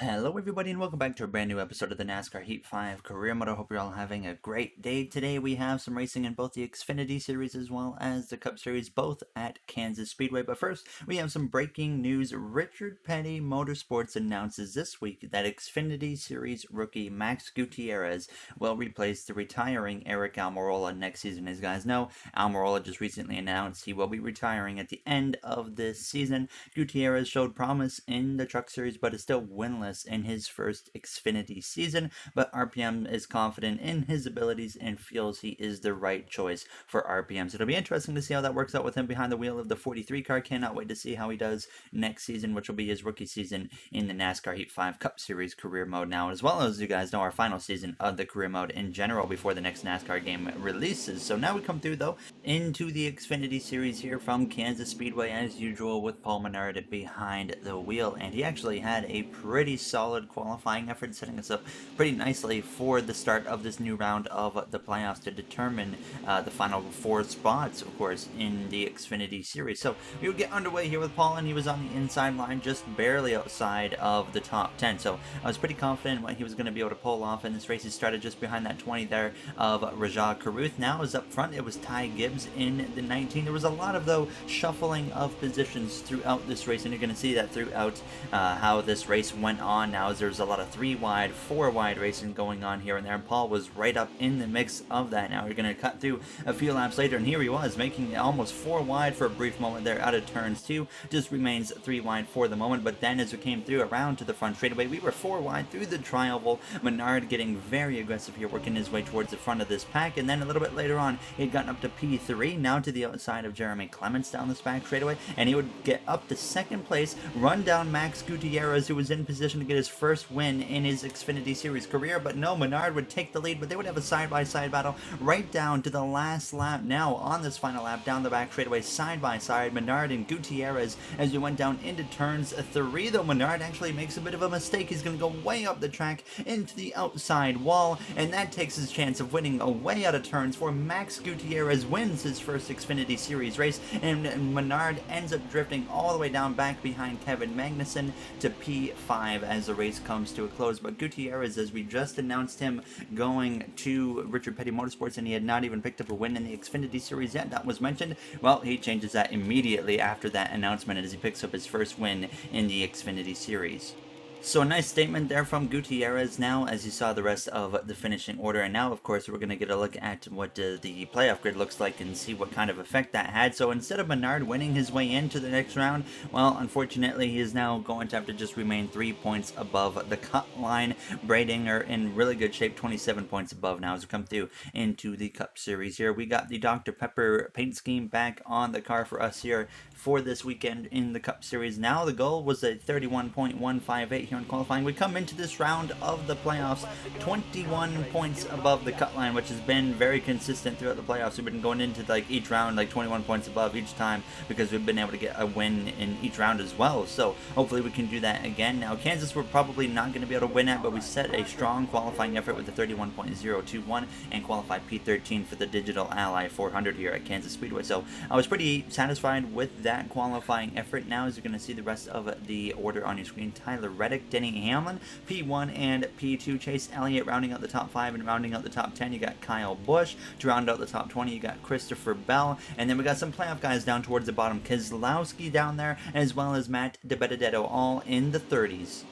Hello everybody and welcome back to a brand new episode of the NASCAR Heat 5 Career Mode. I hope you're all having a great day. Today we have some racing in both the Xfinity Series as well as the Cup Series, both at Kansas Speedway. But first, we have some breaking news. Richard Petty Motorsports announces this week that Xfinity Series rookie Max Gutierrez will replace the retiring Aric Almirola next season. As you guys know, Almirola just recently announced he will be retiring at the end of this season. Gutierrez showed promise in the Truck Series but is still winless in his first Xfinity season, but RPM is confident in his abilities and feels he is the right choice for RPM. So it'll be interesting to see how that works out with him behind the wheel of the 43 car. Cannot wait to see how he does next season, which will be his rookie season in the NASCAR Heat 5 Cup Series career mode now, as well as you guys know our final season of the career mode in general before the next NASCAR game releases. So now we come through though into the Xfinity Series here from Kansas Speedway as usual with Paul Menard behind the wheel, and he actually had a pretty solid qualifying effort, setting us up pretty nicely for the start of this new round of the playoffs to determine the final four spots, of course, in the Xfinity Series. So we would get underway here with Paul, and he was on the inside line, just barely outside of the top 10. So I was pretty confident what he was going to be able to pull off in this race. He started just behind that 20 there of Rajah Caruth. Now is up front. It was Ty Gibbs in the 19. There was a lot of, though, shuffling of positions throughout this race, and you're going to see that throughout how this race went on now, as there's a lot of 3 wide, 4 wide racing going on here and there, and Paul was right up in the mix of that. Now we're going to cut through a few laps later, and here he was making almost 4 wide for a brief moment there out of turns 2, just remains 3 wide for the moment. But then as we came through around to the front straightaway, we were 4 wide through the tri-oval. Menard getting very aggressive here, working his way towards the front of this pack, and then a little bit later on he had gotten up to P3, now to the outside of Jeremy Clements down this back straightaway, and he would get up to second place, run down Max Gutierrez, who was in position to get his first win in his Xfinity Series career. But no, Menard would take the lead, but they would have a side-by-side battle right down to the last lap. Now on this final lap, down the back straightaway, side-by-side, Menard and Gutierrez as we went down into turns 3, though Menard actually makes a bit of a mistake. He's going to go way up the track into the outside wall, and that takes his chance of winning away out of turns 4. Max Gutierrez wins his first Xfinity Series race, and Menard ends up drifting all the way down back behind Kevin Magnussen to P5 as the race comes to a close. But Gutierrez, as we just announced him going to Richard Petty Motorsports, and he had not even picked up a win in the Xfinity Series yet, that was mentioned. Well, he changes that immediately after that announcement as he picks up his first win in the Xfinity Series. So a nice statement there from Gutierrez now as you saw the rest of the finishing order. And now, of course, we're going to get a look at what the playoff grid looks like and see what kind of effect that had. So instead of Menard winning his way into the next round, well, unfortunately, he is now going to have to just remain 3 points above the cut line. Bradinger in really good shape, 27 points above now as we come through into the Cup Series here. We got the Dr. Pepper paint scheme back on the car for us here for this weekend in the Cup Series. Now the goal was a 31.158 here in qualifying. We come into this round of the playoffs 21 points above the cut line, which has been very consistent throughout the playoffs. We've been going into like each round like 21 points above each time because we've been able to get a win in each round as well. So hopefully we can do that again. Now Kansas we're probably not going to be able to win at, but we set a strong qualifying effort with the 31.021 and qualified P13 for the Digital Ally 400 here at Kansas Speedway. So I was pretty satisfied with that qualifying effort. Now as you're going to see the rest of the order on your screen, Tyler Reddick, Denny Hamlin, P1 and P2, Chase Elliott rounding out the top 5, and rounding out the top 10 you got Kyle Busch. To round out the top 20 you got Christopher Bell, and then we got some playoff guys down towards the bottom, Keselowski down there, as well as Matt DiBenedetto, all in the 30s.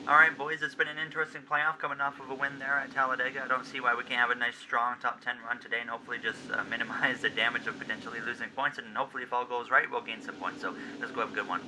Alright boys, it's been an interesting playoff coming off of a win there at Talladega. I don't see why we can't have a nice strong top 10 run today and hopefully just minimize the damage of potentially losing points, and hopefully if all goes right we'll gain some points. So let's go have a good one.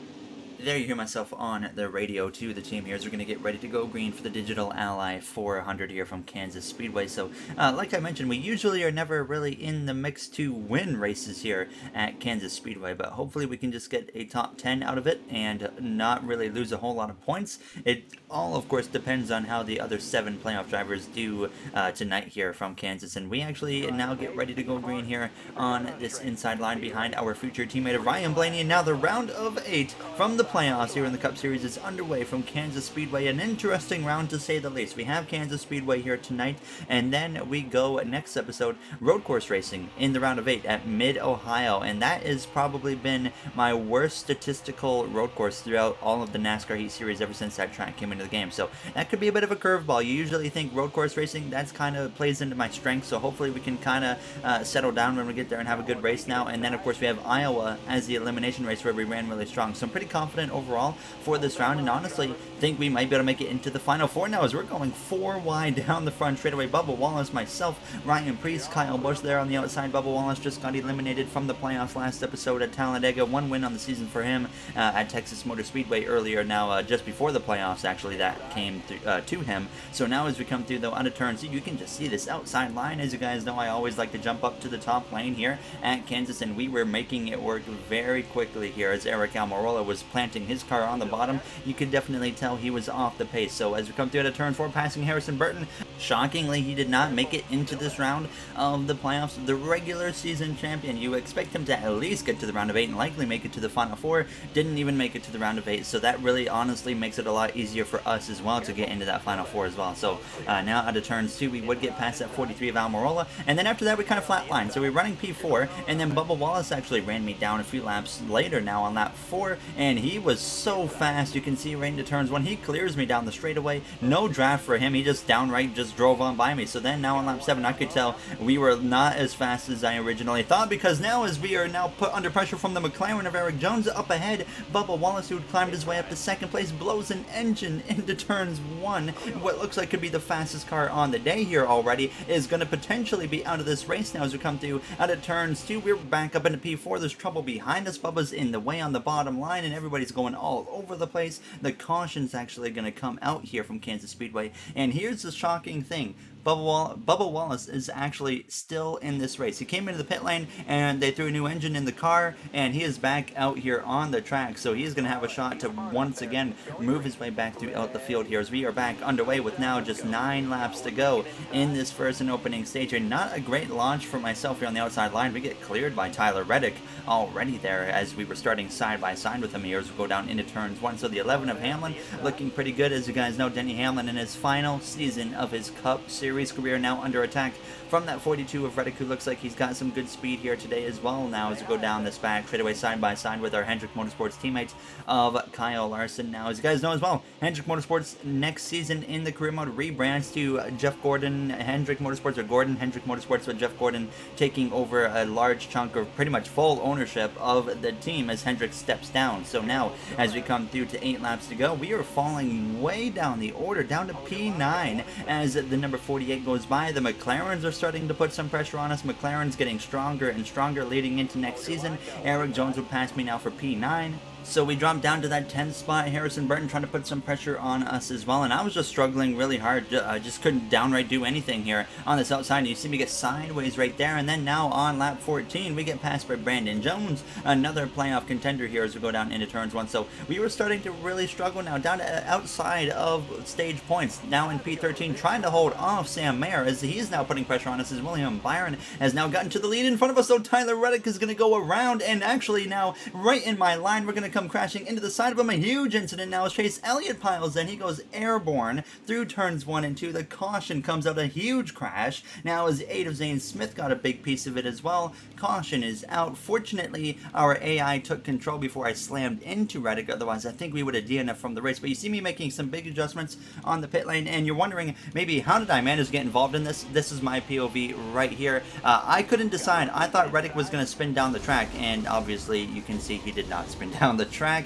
There you hear myself on the radio to the team here as we're going to get ready to go green for the Digital Ally 400 here from Kansas Speedway. So like I mentioned, we usually are never really in the mix to win races here at Kansas Speedway, but hopefully we can just get a top 10 out of it and not really lose a whole lot of points. It all of course depends on how the other 7 playoff drivers do tonight here from Kansas, and we actually now get ready to go green here on this inside line behind our future teammate of Ryan Blaney. And now the round of 8 from the playoffs here in the Cup Series is underway from Kansas Speedway. An interesting round to say the least. We have Kansas Speedway here tonight, and then we go next episode road course racing in the round of 8 at Mid-Ohio, and that has probably been my worst statistical road course throughout all of the NASCAR Heat Series ever since that track came into the game. So that could be a bit of a curveball. You usually think road course racing, that's kind of plays into my strength, so hopefully we can kind of settle down when we get there and have a good race now. And then of course we have Iowa as the elimination race where we ran really strong. So I'm pretty confident overall for this round, and honestly think we might be able to make it into the Final Four now as we're going 4 wide down the front straightaway. Bubba Wallace, myself, Ryan Preece, Kyle Busch there on the outside. Bubba Wallace just got eliminated from the playoffs last episode at Talladega. 1 win on the season for him at Texas Motor Speedway earlier now, just before the playoffs actually, that came to him. So now as we come through though out of turn, so you can just see this outside line. As you guys know, I always like to jump up to the top lane here at Kansas, and we were making it work very quickly here as Aric Almirola was planting his car on the bottom. You could definitely tell he was off the pace. So as we come through out of turn 4, passing Harrison Burton, shockingly he did not make it into this round of the playoffs. The regular season champion, you expect him to at least get to the round of 8 and likely make it to the Final Four. Didn't even make it to the round of 8, so that really honestly makes it a lot easier for us as well to get into that Final Four as well. So now out of turns 2, we would get past that 43 of Almirola, and then after that we kind of flatlined. So we're running P4, and then Bubba Wallace actually ran me down a few laps later now on lap 4, and he was so fast. You can see right into turns 1, he clears me down the straightaway. No draft for him, he just downright just drove on by me. So then now on lap 7, I could tell we were not as fast as I originally thought, because now as we are now put under pressure from the McLaren of Erik Jones up ahead, Bubba Wallace, who had climbed his way up to second place, blows an engine into turns 1. What looks like could be the fastest car on the day here already is going to potentially be out of this race now as we come through out of turns 2. We're back up into P4. There's trouble behind us. Bubba's in the way on the bottom line, and everybody's going all over the place. The caution's actually going to come out here from Kansas Speedway, and here's the shocking thing. Bubba Wallace is actually still in this race. He came into the pit lane and they threw a new engine in the car, and he is back out here on the track. So he's going to have a shot to once again move his way back throughout the field here as we are back underway with now just 9 laps to go in this first and opening stage. And not a great launch for myself here on the outside line. We get cleared by Tyler Reddick already there as we were starting side by side with him here as we go down into turns 1. So the 11 of Hamlin looking pretty good. As you guys know, Denny Hamlin in his final season of his Cup Series career now under attack from that 42 of Reddick, who looks like he's got some good speed here today as well now as we go down this back straightaway side by side with our Hendrick Motorsports teammates of Kyle Larson. Now, as you guys know as well, Hendrick Motorsports next season in the career mode rebrands to Jeff Gordon Hendrick Motorsports, or Gordon Hendrick Motorsports, with Jeff Gordon taking over a large chunk of pretty much full ownership of the team as Hendrick steps down. So now as we come through to 8 laps to go, we are falling way down the order, down to P9 as the number 48 goes by. The McLarens are starting to put some pressure on us. McLaren's getting stronger and stronger leading into next season. Erik Jones would pass me now for P9. So we dropped down to that 10th spot. Harrison Burton trying to put some pressure on us as well, and I was just struggling really hard. I just couldn't downright do anything here on this outside. And you see me get sideways right there, and then now on lap 14, we get passed by Brandon Jones, another playoff contender here as we go down into turns 1. So we were starting to really struggle now, down to outside of stage points. Now in P13, trying to hold off Sam Mayer as he's now putting pressure on us as William Byron has now gotten to the lead in front of us. So Tyler Reddick is going to go around, and actually now right in my line, we're going to come crashing into the side of him. A huge incident now as Chase Elliott piles in. He goes airborne through turns 1 and 2. The caution comes out, a huge crash. Now as 8 of Zane Smith got a big piece of it as well. Caution is out. Fortunately, our AI took control before I slammed into Reddick. Otherwise, I think we would have DNF'd from the race. But you see me making some big adjustments on the pit lane, and you're wondering, maybe, how did I manage to get involved in this? This is my POV right here. I couldn't decide. I thought Reddick was going to spin down the track, and obviously you can see he did not spin down the track.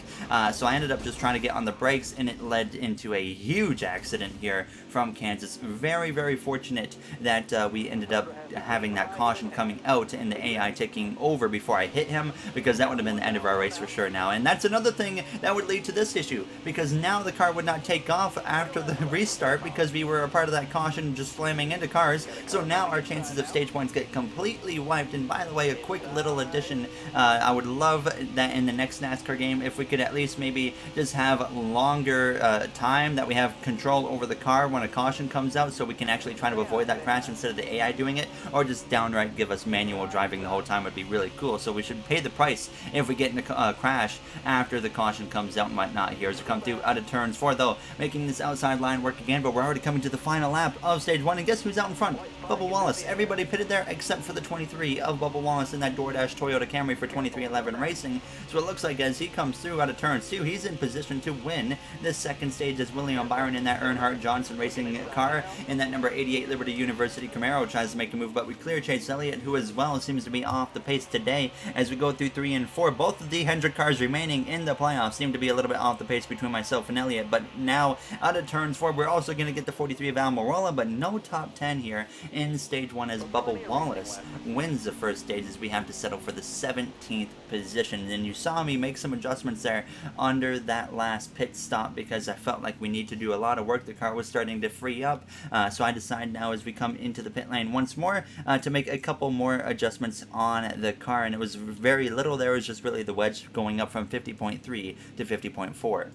So I ended up just trying to get on the brakes, and it led into a huge accident here from Kansas. Very, very fortunate that we ended up having that caution coming out and the AI taking over before I hit him, because that would have been the end of our race for sure now. And that's another thing that would lead to this issue, because now the car would not take off after the restart because we were a part of that caution just slamming into cars. So now our chances of stage points get completely wiped. And by the way, a quick little addition, I would love that in the next NASCAR game, if we could at least maybe just have longer time that we have control over the car when a caution comes out, so we can actually try to avoid that crash instead of the AI doing it, or just downright give us manual driving the whole time would be really cool. So we should pay the price if we get in a crash after the caution comes out and whatnot here. As we come through out of turns 4 though, making this outside line work again, but we're already coming to the final lap of stage 1, and guess who's out in front? Bubba Wallace. Everybody pitted there except for the 23 of Bubba Wallace in that DoorDash Toyota Camry for 2311 Racing. So it looks like as he comes through out of turns 2, he's in position to win this second stage as William Byron in that Earnhardt Johnson Racing car in that number 88 Liberty University Camaro tries to make a move, but we clear Chase Elliott, who as well seems to be off the pace today as we go through 3 and 4. Both of the Hendrick cars remaining in the playoffs seem to be a little bit off the pace between myself and Elliott, but now out of turns 4, we're also going to get the 43 of Almirola, but no top 10 here in stage 1 as Bubba Wallace wins the first stage as we have to settle for the 17th position. And you saw me make some adjustments there under that last pit stop because I felt like we need to do a lot of work. The car was starting to free up, so I decide now as we come into the pit lane once more to make a couple more adjustments on the car, and it was very little. There was just really the wedge going up from 50.3 to 50.4.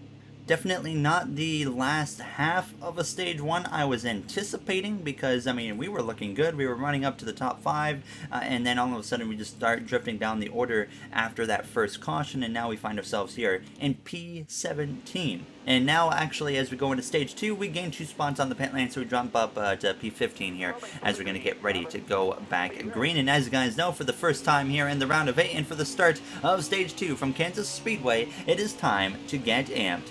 Definitely not the last half of a stage 1 I was anticipating, because I mean we were looking good, we were running up to the top 5, and then all of a sudden we just start drifting down the order after that first caution, and now we find ourselves here in P17. And now actually as we go into stage 2, we gain 2 spots on the pit lane, so we jump up to P15 here as we're going to get ready to go back green. And as you guys know, for the first time here in the round of 8 and for the start of stage 2 from Kansas Speedway, it is time to get amped.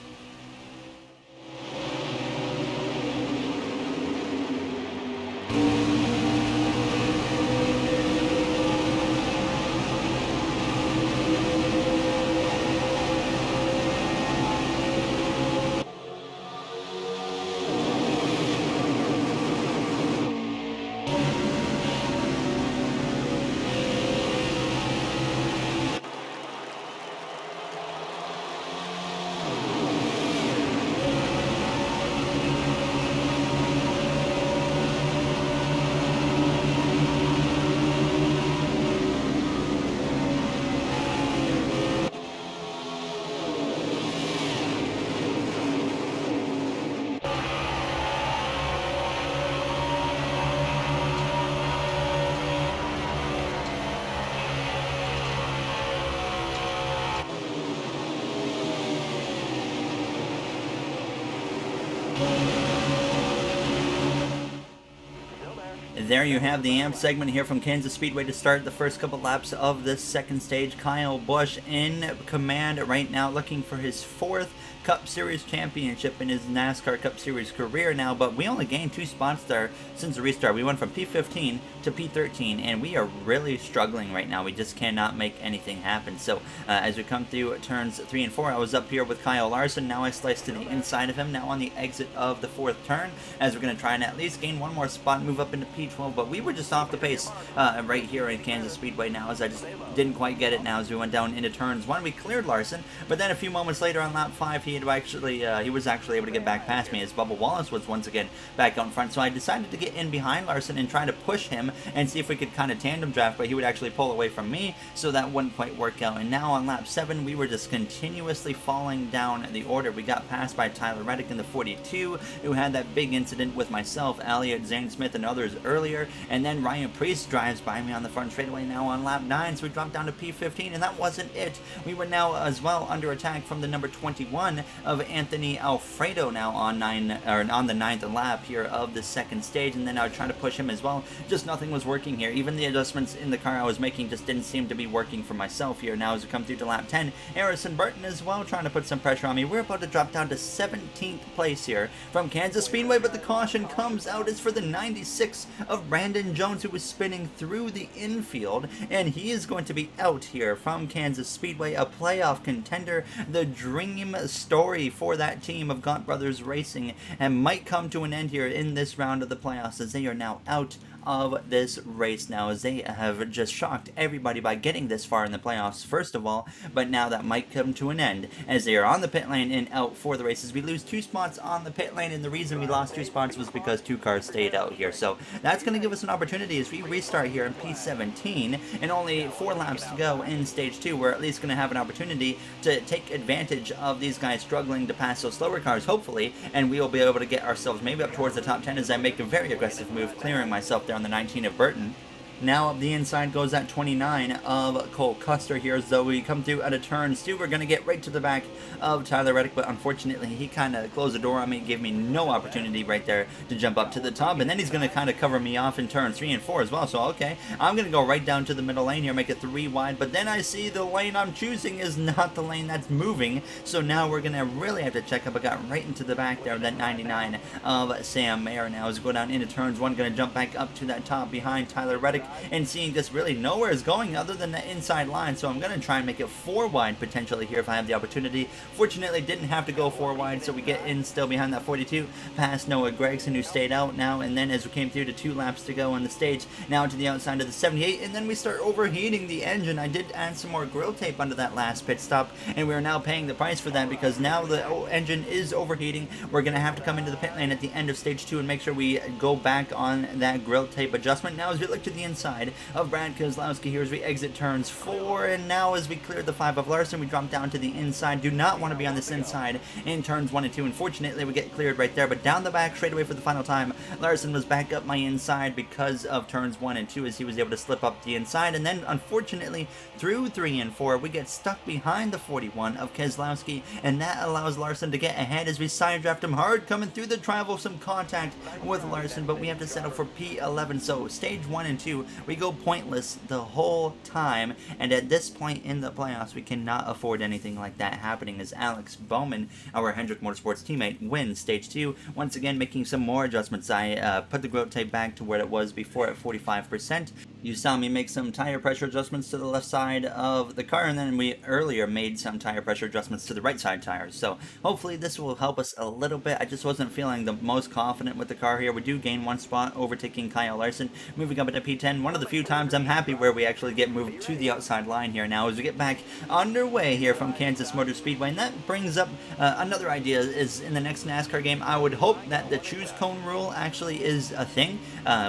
There you have the AMP segment here from Kansas Speedway to start the first couple laps of this second stage. Kyle Busch in command right now, looking for his 4th Cup Series championship in his NASCAR Cup Series career now, but we only gained 2 spots there since the restart. We went from P15 to P13, and we are really struggling right now. We just cannot make anything happen. So as we come through turns 3 and 4, I was up here with Kyle Larson. Now I slice to the inside of him, now on the exit of the 4th turn, as we're going to try and at least gain 1 more spot, move up into P12, but we were just off the pace right here in Kansas Speedway now, as I just didn't quite get it now as we went down into turns 1. We cleared Larson, but then a few moments later on lap 5, he was actually able to get back past me as Bubba Wallace was once again back out in front. So I decided to get in behind Larson and try to push him and see if we could kind of tandem draft, but he would actually pull away from me, so that wouldn't quite work out. And now on lap 7, we were just continuously falling down the order. We got passed by Tyler Reddick in the 42, who had that big incident with myself, Elliott, Zane Smith, and others earlier, and then Ryan Priest drives by me on the front straightaway now on lap 9, so we dropped down to P15, and that wasn't it. We were now as well under attack from the number 21 of Anthony Alfredo now on the 9th lap here of the second stage, and then I would try to push him as well. Just nothing was working here. Even the adjustments in the car I was making just didn't seem to be working for myself here. Now as we come through to lap 10, Harrison Burton as well trying to put some pressure on me. We're about to drop down to 17th place here from Kansas Speedway, but the caution comes out. It's for the 96 of Brandon Jones, who was spinning through the infield, and he is going to be out here from Kansas Speedway, a playoff contender. The dream story for that team of Gaunt Brothers Racing and might come to an end here in this round of the playoffs, as they are now out of this race now, as they have just shocked everybody by getting this far in the playoffs, first of all, but now that might come to an end, as they are on the pit lane and out for the races. We lose 2 spots on the pit lane, and the reason we lost 2 spots was because 2 cars stayed out here. So that's going to give us an opportunity as we restart here in P17, and only 4 laps to go in stage 2. We're at least going to have an opportunity to take advantage of these guys struggling to pass those slower cars, hopefully, and we will be able to get ourselves maybe up towards the top 10 as I make a very aggressive move, clearing myself there on the 19 of Burton. Now up the inside goes that 29 of Cole Custer here, as though we come through at a turn 2. We're going to get right to the back of Tyler Reddick, but unfortunately he kind of closed the door on me, gave me no opportunity right there to jump up to the top, and then he's going to kind of cover me off in turns 3 and 4 as well. So okay, I'm going to go right down to the middle lane here, make it 3 wide, but then I see the lane I'm choosing is not the lane that's moving, so now we're going to really have to check up. I got right into the back there of that 99 of Sam Mayer. Now as we go down into turns 1, going to jump back up to that top behind Tyler Reddick, and seeing just really nowhere is going other than the inside line, so I'm going to try and make it 4 wide potentially here if I have the opportunity. Fortunately, didn't have to go 4 wide, so we get in still behind that 42 past Noah Gregson, who stayed out now, and then as we came through to 2 laps to go on the stage, now to the outside of the 78, and then we start overheating the engine. I did add some more grill tape under that last pit stop, and we're now paying the price for that because now the engine is overheating. We're going to have to come into the pit lane at the end of stage 2 and make sure we go back on that grill tape adjustment. Now as we look to the inside of Brad Keselowski here as we exit turns 4, and now as we clear the 5 of Larson, we drop down to the inside. Do not want to be on this inside in turns 1 and 2. Unfortunately, we get cleared right there, but down the back straight away for the final time, Larson was back up my inside because of turns 1 and 2 as he was able to slip up the inside, and then unfortunately through 3 and 4 we get stuck behind the 41 of Keselowski, and that allows Larson to get ahead as we side draft him hard, coming through the travel, some contact with Larson, but we have to settle for P11. So stage 1 and 2 we go pointless the whole time, and at this point in the playoffs we cannot afford anything like that happening, as Alex Bowman, our Hendrick Motorsports teammate, wins stage 2, once again making some more adjustments. I put the growth tape back to where it was before at 45%. You saw me make some tire pressure adjustments to the left side of the car, and then we earlier made some tire pressure adjustments to the right side tires, so hopefully this will help us a little bit. I just wasn't feeling the most confident with the car here. We do gain 1 spot, overtaking Kyle Larson, moving up into P10. One of the few times I'm happy where we actually get moved to the outside line here now as we get back underway here from Kansas Motor Speedway. And that brings up another idea, is in the next NASCAR game I would hope that the choose cone rule actually is a thing,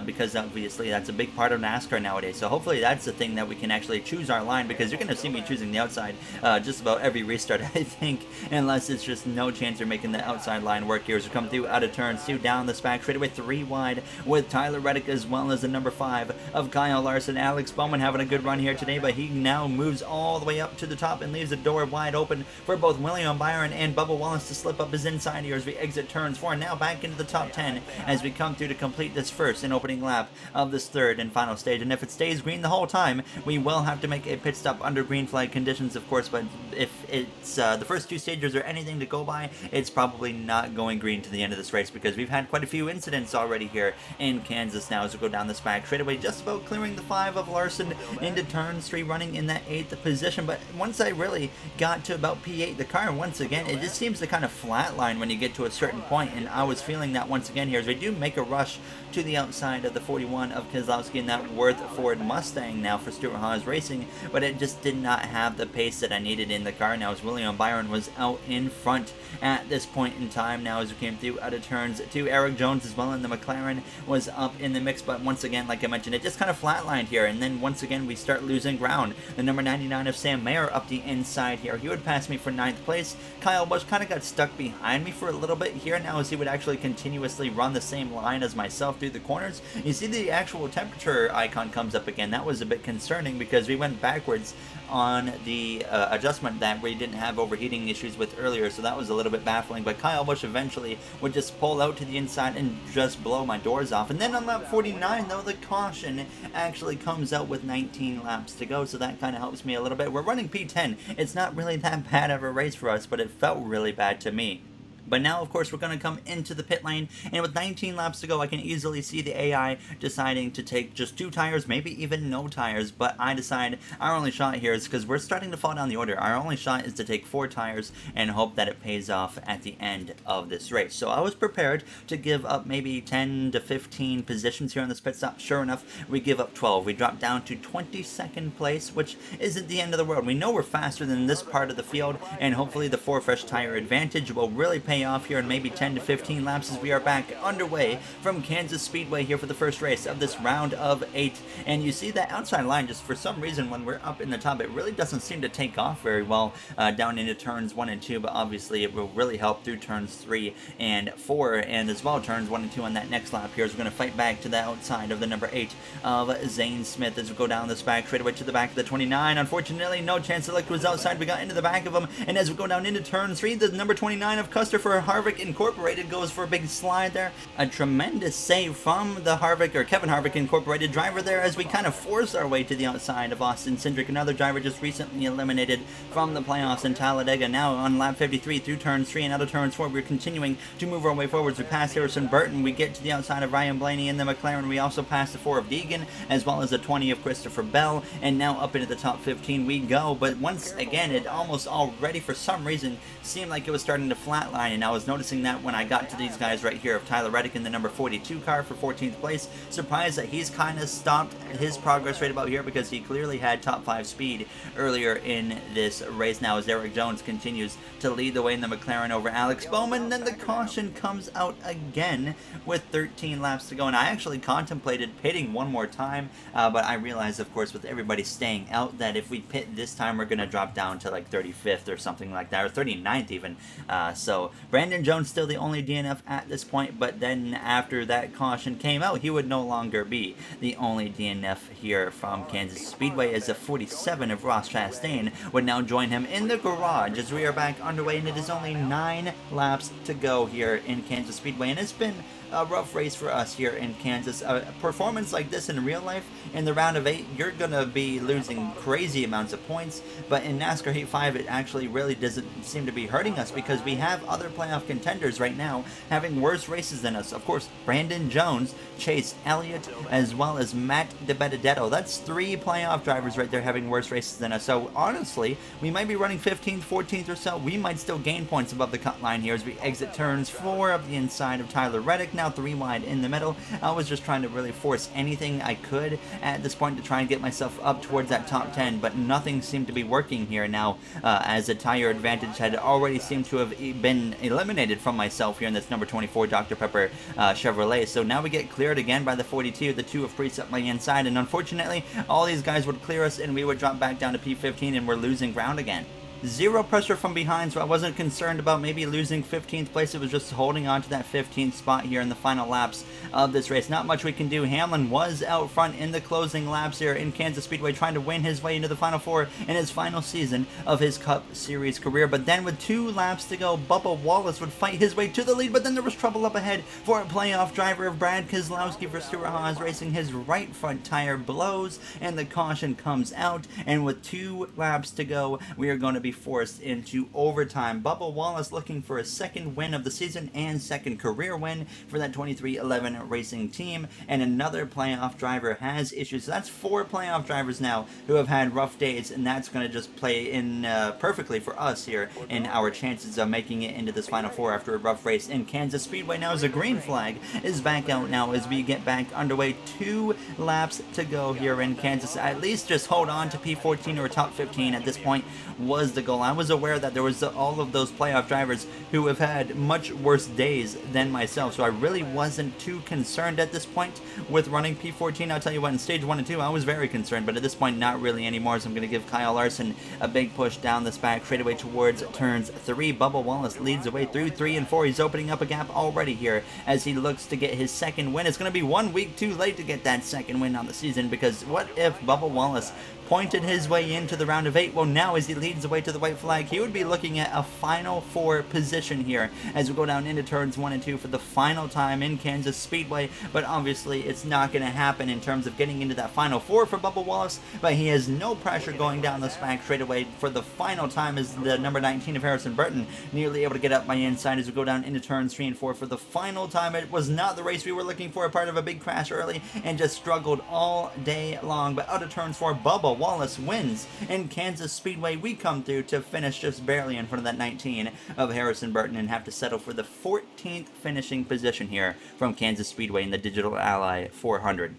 because obviously that's a big part of NASCAR nowadays. So hopefully that's the thing that we can actually choose our line, because you're going to see me choosing the outside just about every restart I think, unless it's just no chance you're making the outside line work here as we come through out of turns 2 down the back straight away 3 wide with Tyler Reddick as well as the number 5 of Kyle Larson. Alex Bowman having a good run here today, but he now moves all the way up to the top and leaves the door wide open for both William Byron and Bubba Wallace to slip up his inside here as we exit turns 4, and now back into the top 10 as we come through to complete this first and opening lap of this third and final stage. And if it stays green the whole time, we will have to make a pit stop under green flag conditions, of course, but if it's the first 2 stages are anything to go by, it's probably not going green to the end of this race, because we've had quite a few incidents already here in Kansas now as we go down this back straight away, just about clearing the 5 of Larson into turns 3, running in that 8th position. But once I really got to about P8, the car once again, it just seems to kind of flatline when you get to a certain point, and I was feeling that once again here as we do make a rush to the outside of the 41 of Keselowski in that Worth Ford Mustang now for Stuart Haas Racing, but it just did not have the pace that I needed in the car now as William Byron was out in front at this point in time now as we came through out of turns 2. Eric Jones as well in the McLaren was up in the mix, but once again, like I mentioned, it just kind of flatlined here, and then once again we start losing ground. The number 99 of Sam Mayer up the inside here, he would pass me for 9th place. Kyle Busch kind of got stuck behind me for a little bit here now as he would actually continuously run the same line as myself through the corners. You see the actual temperature icon comes up again. That was a bit concerning because we went backwards on the adjustment that we didn't have overheating issues with earlier, so that was a little bit baffling. But Kyle Busch eventually would just pull out to the inside and just blow my doors off. And then on lap 49 though, the caution actually comes out with 19 laps to go, so that kind of helps me a little bit. We're running P10. It's not really that bad of a race for us, but it felt really bad to me. But now, of course, we're going to come into the pit lane, and with 19 laps to go, I can easily see the AI deciding to take just 2 tires, maybe even no tires, but I decide our only shot here is, because we're starting to fall down the order, our only shot is to take 4 tires and hope that it pays off at the end of this race. So I was prepared to give up maybe 10 to 15 positions here on this pit stop. Sure enough, we give up 12. We drop down to 22nd place, which isn't the end of the world. We know we're faster than this part of the field, and hopefully the 4 fresh tire advantage will really pay off here in maybe 10 to 15 laps as we are back underway from Kansas Speedway here for the first race of this round of 8. And you see that outside line, just for some reason when we're up in the top, it really doesn't seem to take off very well down into turns 1 and 2, but obviously it will really help through turns 3 and 4, and as well turns 1 and 2 on that next lap here, as we're going to fight back to the outside of the number 8 of Zane Smith as we go down this back straightaway to the back of the 29. Unfortunately, no chance. Select was outside. We got into the back of him, and as we go down into turn 3, the number 29 of Custer for Harvick Incorporated goes for a big slide there. A tremendous save from the Kevin Harvick Incorporated driver there, as we kind of force our way to the outside of Austin Cindric, another driver just recently eliminated from the playoffs in Talladega. Now on lap 53 through turns 3 and out of turns 4, we're continuing to move our way forwards. We pass Harrison Burton. We get to the outside of Ryan Blaney in the McLaren. We also pass the 4 of Deegan, as well as the 20 of Christopher Bell, and now up into the top 15 we go. But once again, it almost already for some reason seemed like it was starting to flatline, and I was noticing that when I got to these guys right here of Tyler Reddick in the number 42 car for 14th place. Surprised that he's kind of stopped his progress right about here, because he clearly had top 5 speed earlier in this race. Now as Erik Jones continues to lead the way in the McLaren over Alex Bowman, then the caution comes out again with 13 laps to go, and I actually contemplated pitting one more time, but I realized, of course, with everybody staying out, that if we pit this time, we're going to drop down to like 35th or something like that, or 39th even. So Brandon Jones still the only DNF at this point, but then after that caution came out, he would no longer be the only DNF here from Kansas Speedway, as the 47 of Ross Chastain would now join him in the garage as we are back underway, and it is only 9 laps to go here in Kansas Speedway, and it's been a rough race for us here in Kansas. A performance like this in real life, in the round of 8, you're going to be losing crazy amounts of points, but in NASCAR Heat 5, it actually really doesn't seem to be hurting us, because we have other playoff contenders right now having worse races than us. Of course, Brandon Jones, Chase Elliott, as well as Matt DiBenedetto. That's 3 playoff drivers right there having worse races than us. So honestly, we might be running 15th, 14th or so. We might still gain points above the cut line here as we exit turns 4 up the inside of Tyler Reddick, now 3 wide in the middle. I was just trying to really force anything I could at this point to try and get myself up towards that top 10, but nothing seemed to be working here now, as the tire advantage had already seemed to have been eliminated from myself here in this number 24 Dr. Pepper Chevrolet. So now we get cleared again by the 42, the 2 of Priest up my inside, and unfortunately all these guys would clear us and we would drop back down to P15, and we're losing ground again. Zero pressure from behind, so I wasn't concerned about maybe losing 15th place. It was just holding on to that 15th spot here in the final laps of this race. Not much we can do. Hamlin was out front in the closing laps here in Kansas Speedway, trying to win his way into the Final Four in his final season of his Cup Series career. But then with 2 laps to go, Bubba Wallace would fight his way to the lead, but then there was trouble up ahead for a playoff driver of Brad Keselowski for Stuart Haas Racing. His right front tire blows, and the caution comes out, and with 2 laps to go, we are going to be forced into overtime. Bubba Wallace looking for a 2nd win of the season and 2nd career win for that 2311 Racing team, and another playoff driver has issues. So that's 4 playoff drivers now who have had rough days, and that's going to just play in perfectly for us here in our chances of making it into this Final Four after a rough race in Kansas Speedway. Now as the green flag is back out now as we get back underway. 2 laps to go here in Kansas. At least just hold on to P14 or top 15 at this point was the goal. I was aware that there was all of those playoff drivers who have had much worse days than myself, so I really wasn't too concerned at this point with running P14. I'll tell you what, in stage 1 and 2 I was very concerned, but at this point not really anymore, so I'm going to give Kyle Larson a big push down this back straightaway towards turns 3. Bubba Wallace leads the way through 3 and 4. He's opening up a gap already here as he looks to get his 2nd win. It's going to be 1 week too late to get that 2nd win on the season, because what if Bubba Wallace pointed his way into the round of 8. Well, now as he leads the way to the white flag, he would be looking at a Final Four position here as we go down into turns 1 and 2 for the final time in Kansas Speedway. But obviously, it's not going to happen in terms of getting into that Final Four for Bubba Wallace. But he has no pressure going down the back straightaway for the final time as the number 19 of Harrison Burton nearly able to get up by inside as we go down into turns 3 and 4 for the final time. It was not the race we were looking for, a part of a big crash early, and just struggled all day long. But out of turns 4, Bubba Wallace wins in Kansas Speedway. We come through to finish just barely in front of that 19 of Harrison Burton and have to settle for the 14th finishing position here from Kansas Speedway in the Digital Ally 400.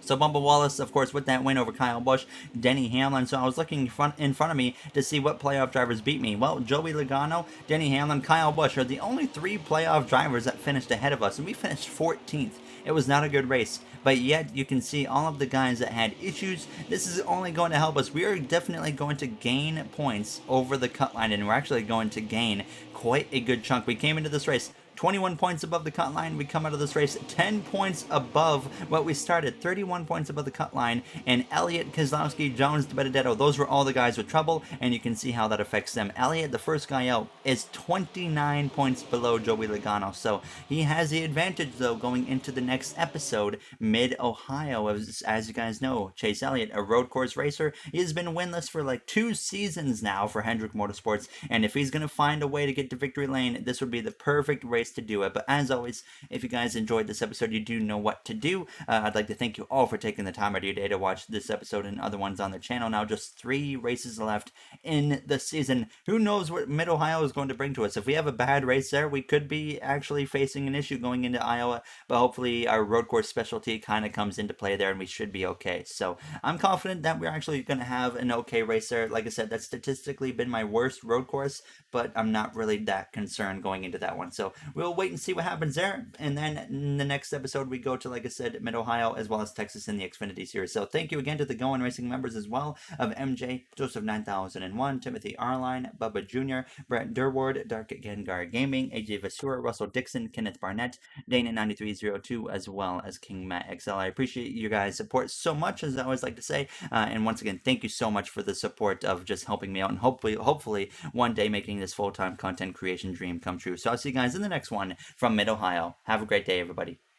So Bubba Wallace, of course, with that win over Kyle Busch, Denny Hamlin. So I was looking in front of me to see what playoff drivers beat me. Well, Joey Logano, Denny Hamlin, Kyle Busch are the only 3 playoff drivers that finished ahead of us, and we finished 14th. It was not a good race, but yet you can see all of the guys that had issues. This is only going to help us. We are definitely going to gain points over the cut line, and we're actually going to gain quite a good chunk. We came into this race 21 points above the cut line. We come out of this race 10 points above what we started, 31 points above the cut line. And Elliott, Keselowski, Jones, DiBenedetto, those were all the guys with trouble, and you can see how that affects them. Elliott, the first guy out, is 29 points below Joey Logano, so he has the advantage, though, going into the next episode, Mid-Ohio. As you guys know, Chase Elliott, a road course racer, he has been winless for like 2 seasons now for Hendrick Motorsports, and if he's going to find a way to get to victory lane, this would be the perfect race to do it. But as always, if you guys enjoyed this episode, you do know what to do. I'd like to thank you all for taking the time out of your day to watch this episode and other ones on the channel. Now just 3 races left in the season. Who knows what Mid-Ohio is going to bring to us? If we have a bad race there, we could be actually facing an issue going into Iowa, but hopefully our road course specialty kind of comes into play there and we should be okay. So I'm confident that we're actually going to have an okay race there. Like I said, that's statistically been my worst road course, but I'm not really that concerned going into that one. So we'll wait and see what happens there. And then in the next episode, we go to, like I said, Mid-Ohio as well as Texas in the Xfinity Series. So thank you again to the Going Racing members as well of MJ, Joseph 9001, Timothy Arline, Bubba Jr., Brett Durward, Dark Gengar Gaming, AJ Vasura, Russell Dixon, Kenneth Barnett, Dana9302, as well as King Matt XL. I appreciate you guys' support so much, as I always like to say. And once again, thank you so much for the support of just helping me out and hopefully one day making this full-time content creation dream come true. So I'll see you guys in the next one from Mid-Ohio. Have a great day, everybody.